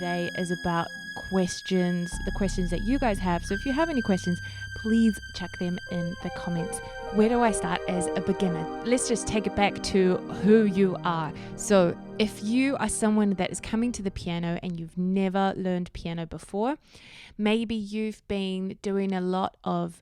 today is about questions, the questions that you guys have. So if you have any questions, please chuck them in the comments. Where do I start as a beginner? Let's just take it back to who you are. So if you are someone that is coming to the piano and you've never learned piano before, maybe you've been doing a lot of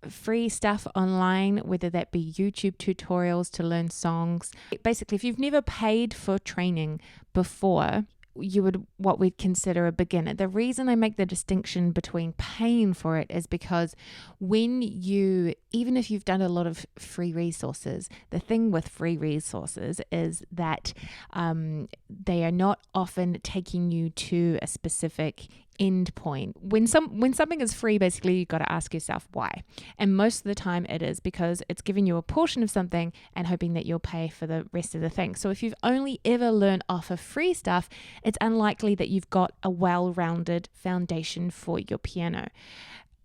free stuff online, whether that be YouTube tutorials to learn songs. Basically, if you've never paid for training before, you would what we'd consider a beginner. The reason I make the distinction between paying for it is because even if you've done a lot of free resources, the thing with free resources is that they are not often taking you to a specific end point. When something is free, basically you've got to ask yourself why. And most of the time it is because it's giving you a portion of something and hoping that you'll pay for the rest of the thing. So if you've only ever learned off of free stuff, it's unlikely that you've got a well-rounded foundation for your piano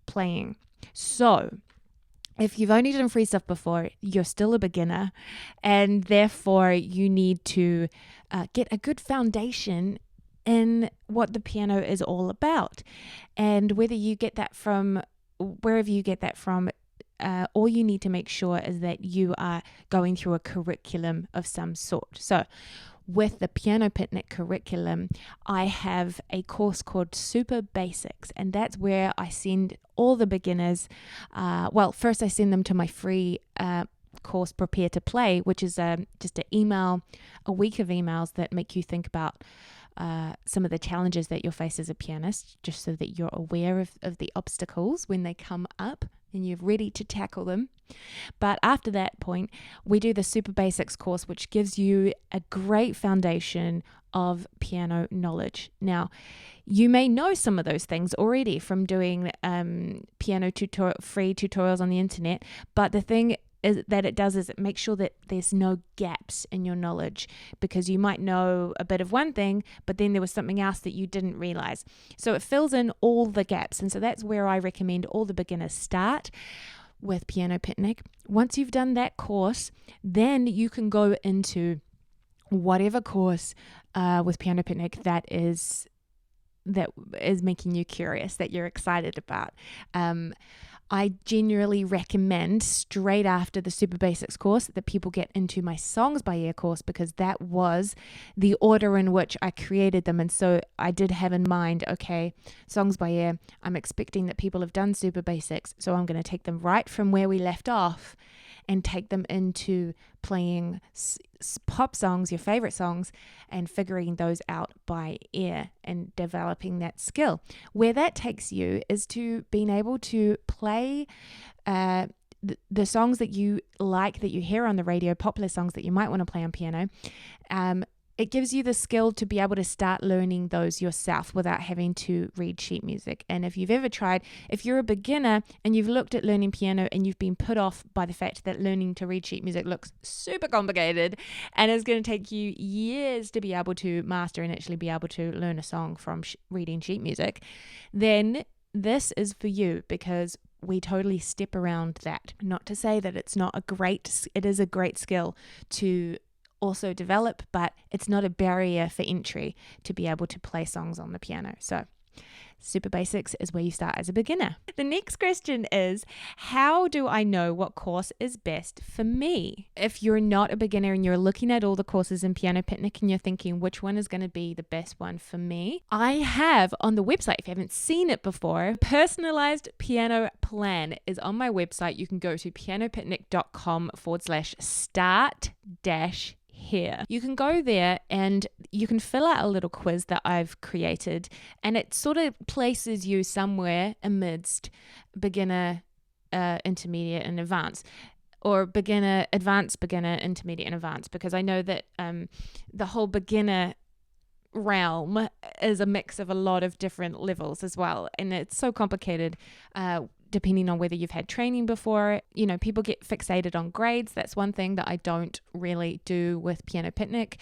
playing. So if you've only done free stuff before, you're still a beginner, and therefore you need to get a good foundation in what the piano is all about. And whether you get that from wherever you get that from, all you need to make sure is that you are going through a curriculum of some sort. So with the Piano Picnic curriculum, I have a course called Super Basics, and that's where I send all the beginners, first I send them to my free course Prepare to Play, which is just a week of emails that make you think about some of the challenges that you'll face as a pianist, just so that you're aware of the obstacles when they come up and you're ready to tackle them. But after that point, we do the Super Basics course, which gives you a great foundation of piano knowledge. Now, you may know some of those things already from doing piano free tutorials on the internet, but the thing it makes sure that there's no gaps in your knowledge, because you might know a bit of one thing, but then there was something else that you didn't realize. So it fills in all the gaps. And so that's where I recommend all the beginners start with Piano Picnic. Once you've done that course, then you can go into whatever course with Piano Picnic that is making you curious, that you're excited about. I generally recommend straight after the Super Basics course that people get into my Songs by Ear course, because that was the order in which I created them. And so I did have in mind, okay, Songs by Ear, I'm expecting that people have done Super Basics, so I'm going to take them right from where we left off and take them into playing pop songs, your favorite songs, and figuring those out by ear and developing that skill. Where that takes you is to being able to play the songs that you like, that you hear on the radio, popular songs that you might want to play on piano. It gives you the skill to be able to start learning those yourself without having to read sheet music. And if you're a beginner and you've looked at learning piano and you've been put off by the fact that learning to read sheet music looks super complicated and is going to take you years to be able to master and actually be able to learn a song from reading sheet music, then this is for you, because we totally step around that. Not to say that it is a great skill to also develop, but it's not a barrier for entry to be able to play songs on the piano. So Super Basics is where you start as a beginner. The next question is, how do I know what course is best for me? If you're not a beginner and you're looking at all the courses in Piano Picnic and you're thinking which one is going to be the best one for me, I have on the website, if you haven't seen it before, personalized piano plan is on my website. You can go to pianopicnic.com/start- here. You can go there and you can fill out a little quiz that I've created, and it sort of places you somewhere amidst beginner, intermediate and advanced, or beginner, advanced, beginner, intermediate and advanced, because I know that the whole beginner realm is a mix of a lot of different levels as well, and it's so complicated depending on whether you've had training before. You know, people get fixated on grades. That's one thing that I don't really do with Piano Picnic.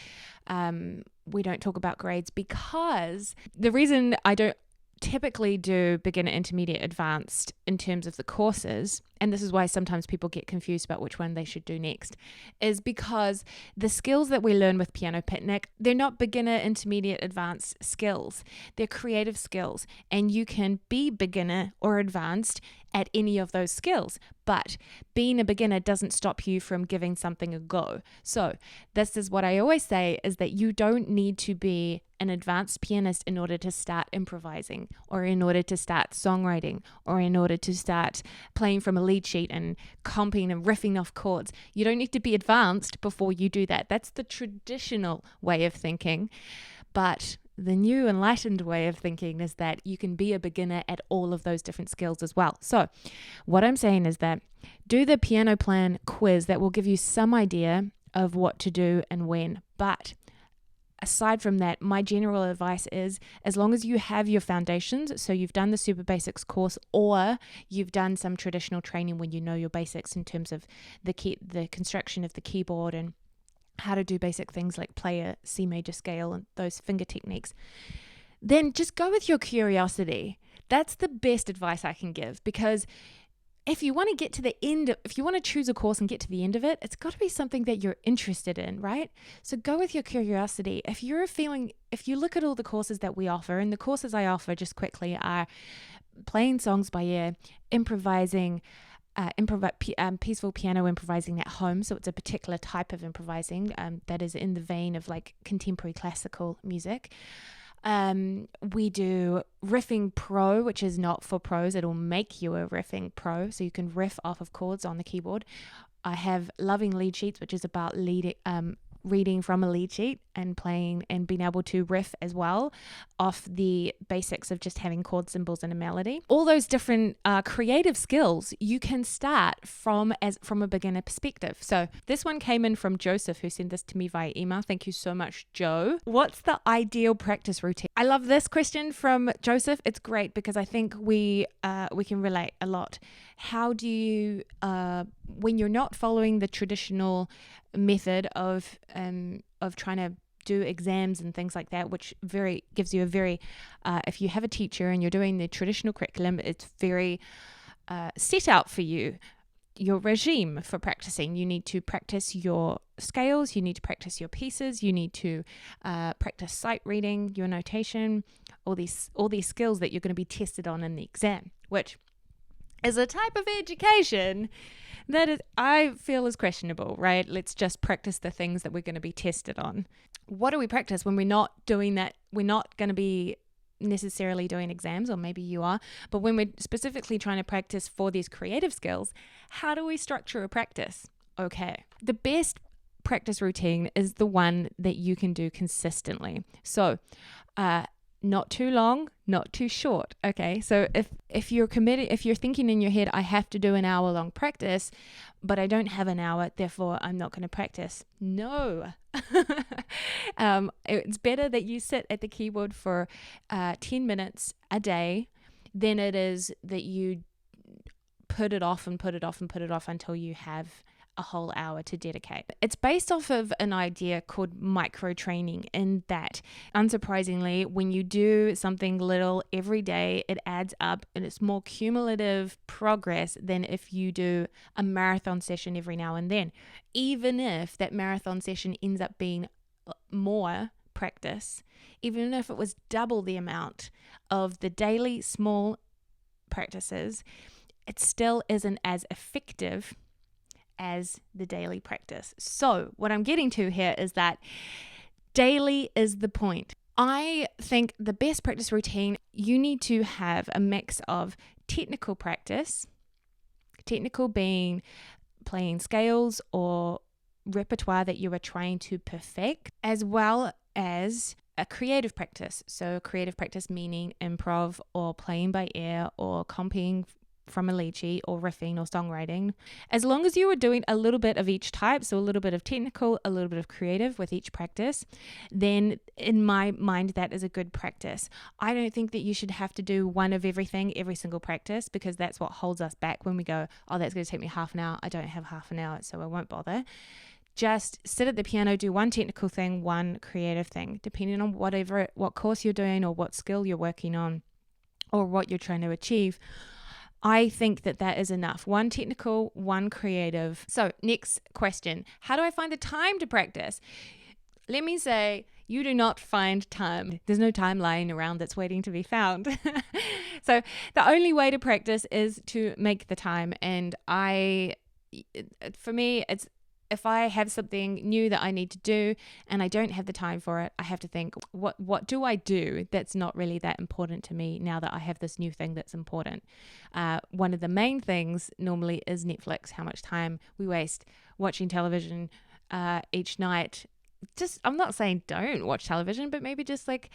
We don't talk about grades, because the reason I don't typically do beginner, intermediate, advanced in terms of the courses, and this is why sometimes people get confused about which one they should do next, is because the skills that we learn with Piano Picnic, they're not beginner, intermediate, advanced skills. They're creative skills, and you can be beginner or advanced at any of those skills. But being a beginner doesn't stop you from giving something a go. So this is what I always say, is that you don't need to be an advanced pianist in order to start improvising, or in order to start songwriting, or in order to start playing from a lead sheet and comping and riffing off chords. You don't need to be advanced before you do that. That's the traditional way of thinking. But the new enlightened way of thinking is that you can be a beginner at all of those different skills as well. So what I'm saying is that do the piano plan quiz. That will give you some idea of what to do and when. But aside from that, my general advice is, as long as you have your foundations, so you've done the Super Basics course, or you've done some traditional training when you know your basics in terms of the construction of the keyboard and how to do basic things like play a C major scale and those finger techniques, then just go with your curiosity. That's the best advice I can give, because if you want to get to the end, if you want to choose a course and get to the end of it, it's got to be something that you're interested in, right? So go with your curiosity. If you look at all the courses that we offer, and the courses I offer just quickly are playing songs by ear, improvising, peaceful piano improvising at home. So it's a particular type of improvising that is in the vein of like contemporary classical music. We do riffing pro, which is not for pros. It'll make you a riffing pro, so you can riff off of chords on the keyboard. I have loving lead sheets, which is about reading from a lead sheet and playing and being able to riff as well off the basics of just having chord symbols and a melody. All those different creative skills you can start from a beginner perspective. So this one came in from Joseph, who sent this to me via email. Thank you so much, Joe. What's the ideal practice routine? I love this question from Joseph. It's great because I think we can relate a lot. How do you, when you're not following the traditional method of trying to do exams and things like that, which gives you a very, if you have a teacher and you're doing the traditional curriculum, it's very set out for you, your regime for practicing. You need to practice your scales, you need to practice your pieces, you need to practice sight reading, your notation, all these skills that you're going to be tested on in the exam, which is a type of education that I feel is questionable, right? Let's just practice the things that we're going to be tested on. What do we practice when we're not doing that? We're not going to be necessarily doing exams, or maybe you are, but when we're specifically trying to practice for these creative skills, how do we structure a practice? Okay, the best practice routine is the one that you can do consistently. So, not too long, not too short. Okay, so if you're committed, if you're thinking in your head, I have to do an hour long practice, but I don't have an hour, therefore I'm not going to practice. No. It's better that you sit at the keyboard for 10 minutes a day than it is that you put it off and put it off and put it off until you have a whole hour to dedicate. It's based off of an idea called micro training, in that, unsurprisingly, when you do something little every day, it adds up and it's more cumulative progress than if you do a marathon session every now and then. Even if that marathon session ends up being more practice, even if it was double the amount of the daily small practices, it still isn't as effective as the daily practice. So what I'm getting to here is that daily is the point. I think the best practice routine, you need to have a mix of technical practice, technical being playing scales or repertoire that you are trying to perfect, as well as a creative practice. So creative practice meaning improv or playing by ear or comping from a lead sheet or riffing or songwriting. As long as you are doing a little bit of each type, so a little bit of technical, a little bit of creative with each practice, then in my mind that is a good practice. I don't think that you should have to do one of everything every single practice, because that's what holds us back when we go, oh, that's going to take me half an hour. I don't have half an hour, so I won't bother. Just sit at the piano, do one technical thing, one creative thing, depending on what course you're doing or what skill you're working on. or what you're trying to achieve, I think that that is enough. One technical, one creative. So next question, how do I find the time to practice? Let me say, you do not find time. There's no time lying around that's waiting to be found. So the only way to practice is to make the time. And for me, it's, if I have something new that I need to do and I don't have the time for it, I have to think, what do I do that's not really that important to me now that I have this new thing that's important? One of the main things normally is Netflix, how much time we waste watching television each night. Just, I'm not saying don't watch television, but maybe just like,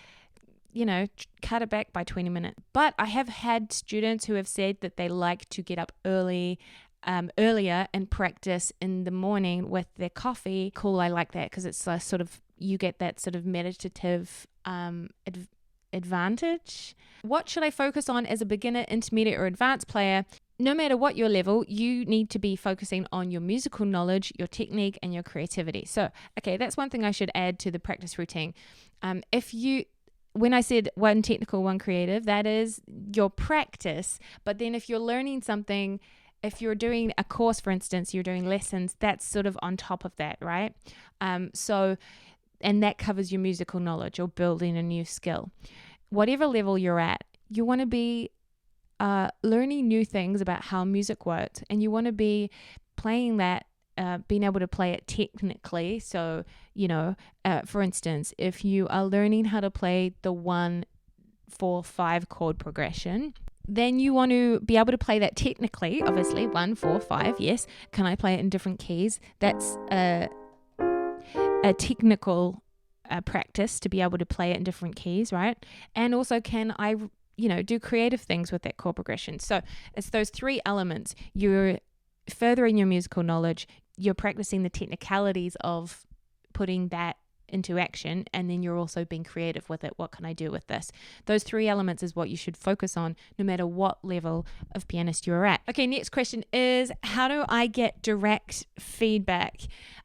cut it back by 20 minutes. But I have had students who have said that they like to get up earlier and practice in the morning with their coffee. Cool, I like that because it's sort of, you get that sort of meditative advantage. What should I focus on as a beginner, intermediate, or advanced player? No matter what your level, you need to be focusing on your musical knowledge, your technique, and your creativity. So, okay, that's one thing I should add to the practice routine. When I said one technical, one creative, that is your practice. But then if you're learning something, if you're doing a course, for instance, you're doing lessons, that's sort of on top of that, right? And that covers your musical knowledge or building a new skill. Whatever level you're at, you want to be learning new things about how music works, and you want to be playing that, being able to play it technically. So, for instance, if you are learning how to play the 1-4-5 chord progression, then you want to be able to play that technically, obviously, 1-4-5, yes. Can I play it in different keys? That's a technical practice to be able to play it in different keys, right? And also, can I do creative things with that chord progression? So it's those three elements. You're furthering your musical knowledge, you're practicing the technicalities of putting that into action, and then you're also being creative with it. What can I do with this? Those three elements is what you should focus on no matter what level of pianist you're at. Okay, next question is, how do I get direct feedback?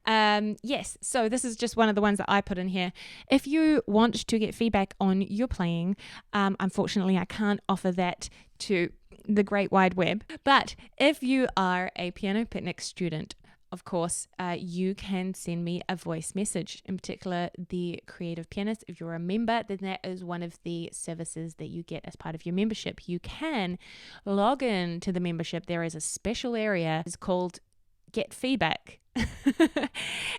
Yes, so this is just one of the ones that I put in here. If you want to get feedback on your playing, unfortunately I can't offer that to the great wide web, but if you are a Piano Picnic student, of course, you can send me a voice message, in particular the Creative Pianist. If you're a member, then that is one of the services that you get as part of your membership. You can log in to the membership. There is a special area. It's called Get Feedback.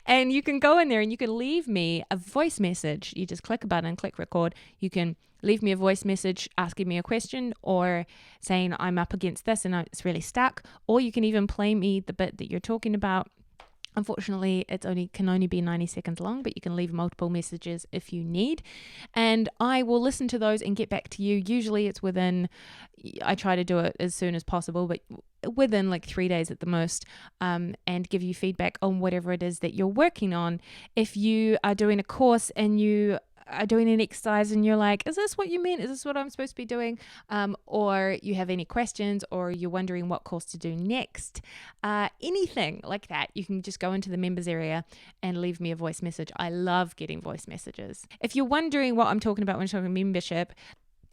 And you can go in there and you can leave me a voice message. You just click a button, click record. You can leave me a voice message asking me a question or saying I'm up against this and it's really stuck. Or you can even play me the bit that you're talking about. Unfortunately, can only be 90 seconds long, but you can leave multiple messages if you need. And I will listen to those and get back to you. Usually it's I try to do it as soon as possible, but within like 3 days at the most, and give you feedback on whatever it is that you're working on. If you are doing a course and you are doing an exercise and you're like, is this what you meant? Is this what I'm supposed to be doing? Or you have any questions, or you're wondering what course to do next, anything like that, you can just go into the members area and leave me a voice message. I love getting voice messages. If you're wondering what I'm talking about when I'm talking membership,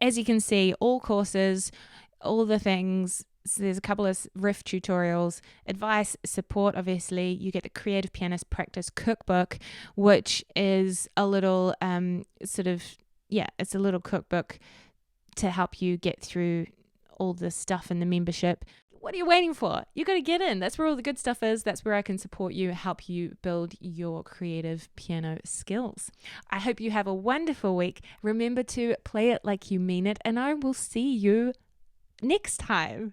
as you can see, all courses, all the things. So there's a couple of riff tutorials, advice, support, obviously. You get the Creative Pianist Practice Cookbook, which is a little it's a little cookbook to help you get through all the stuff in the membership. What are you waiting for? You got to get in. That's where all the good stuff is. That's where I can support you, help you build your creative piano skills. I hope you have a wonderful week. Remember to play it like you mean it, and I will see you next time.